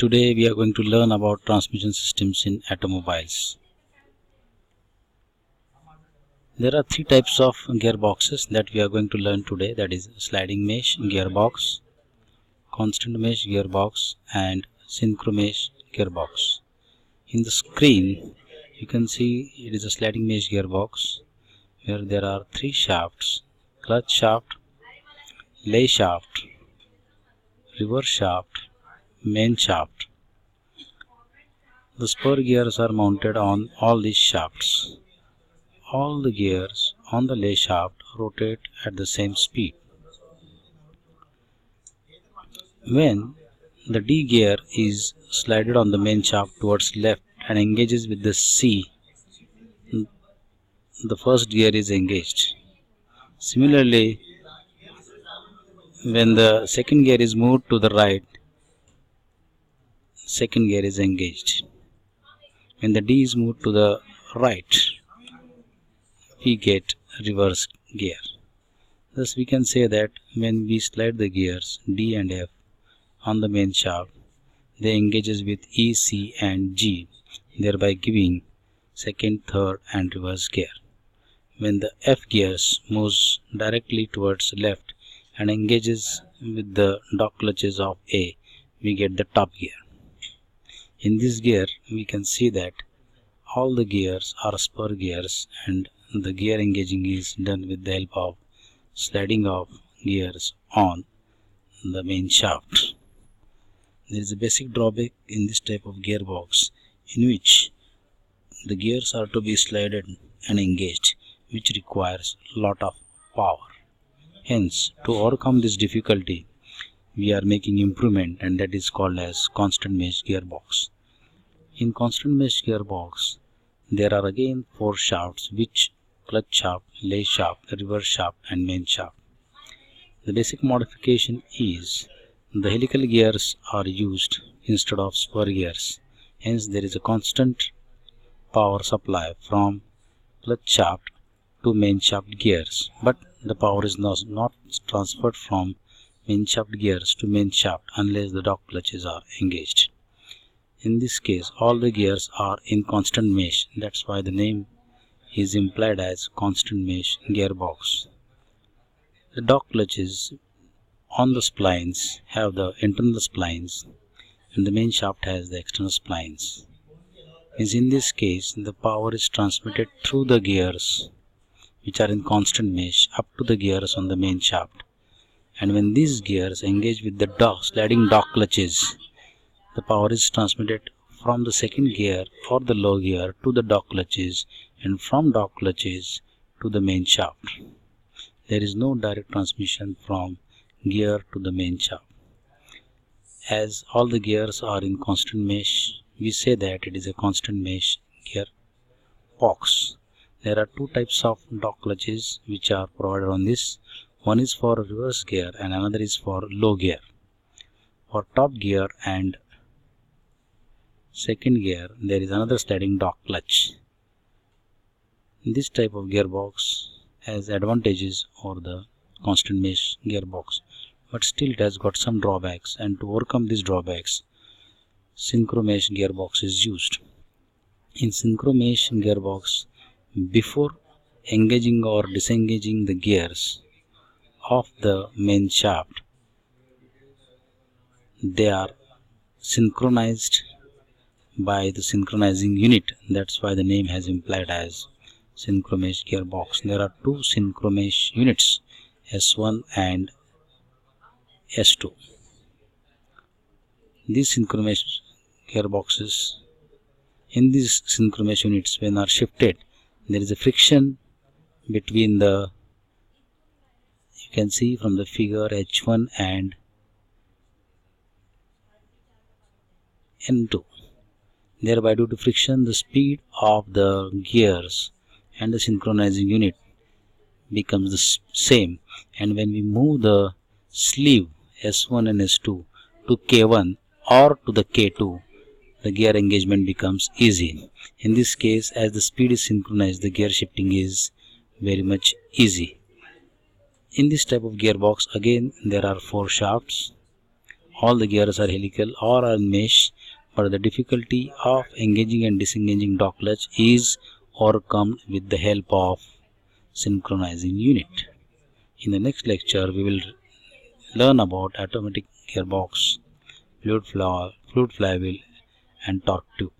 Today we are going to learn about transmission systems in automobiles. There are three types of gearboxes that we are going to learn today, that is sliding mesh gearbox, constant mesh gearbox and synchro mesh gearbox. In the screen you can see it is a sliding mesh gearbox where there are three shafts: clutch shaft, lay shaft, reverse shaft, main shaft. The spur gears are mounted on all these shafts. All the gears on the lay shaft rotate at the same speed. When the D gear is slided on the main shaft towards left and engages with the C, the first gear is engaged. Similarly, when the second gear is moved to the right, second gear is engaged. When the D is moved to the right, we get reverse gear. Thus we can say that when we slide the gears D and F on the main shaft, they engages with E, C and G, thereby giving second, third and reverse gear. When the F gears moves directly towards left and engages with the dog clutches of A, we get the top gear. In this gear we can see that all the gears are spur gears and the gear engaging is done with the help of sliding of gears on the main shaft. There is a basic drawback in this type of gearbox in which the gears are to be slided and engaged, which requires a lot of power. Hence, to overcome this difficulty, we are making improvement, and that is called as constant mesh gearbox. In constant mesh gearbox, there are again four shafts, which clutch shaft, lay shaft, reverse shaft and main shaft. The basic modification is the helical gears are used instead of spur gears. Hence there is a constant power supply from clutch shaft to main shaft gears, but the power is not transferred from main shaft gears to main shaft unless the dog clutches are engaged. In this case all the gears are in constant mesh, that's why the name is implied as constant mesh gearbox. The dog clutches on the splines have the internal splines and the main shaft has the external splines. In this case the power is transmitted through the gears which are in constant mesh up to the gears on the main shaft, and when these gears engage with the sliding dog clutches, the power is transmitted from the second gear or the low gear to the dog clutches and from dog clutches to the main shaft. There is no direct transmission from gear to the main shaft. As all the gears are in constant mesh, we say that it is a constant mesh gearbox. There are two types of dog clutches which are provided on this. One is for reverse gear and another is for low gear. For top gear and second gear there is another sliding dog clutch. This type of gearbox has advantages over the constant mesh gearbox, but still it has got some drawbacks, and to overcome these drawbacks synchro mesh gearbox is used. In synchro mesh gearbox, before engaging or disengaging the gears of the main shaft, they are synchronized by the synchronizing unit. That's why the name has implied as synchro mesh gearbox. There are two synchro mesh units, S1 and S2. These synchro mesh gearboxes, in these synchro mesh units, when are shifted, there is a friction between the, you can see from the figure, H1 and N2. Thereby, due to friction, the speed of the gears and the synchronizing unit becomes the same, and when we move the sleeve S1 and S2 to K1 or to the K2, the gear engagement becomes easy. In this case, as the speed is synchronized, the gear shifting is very much easy. In this type of gearbox, again there are four shafts. All the gears are helical or are mesh, but the difficulty of engaging and disengaging dog clutch is overcome with the help of synchronizing unit. In the next lecture, we will learn about automatic gearbox, fluid flywheel, and torque tube.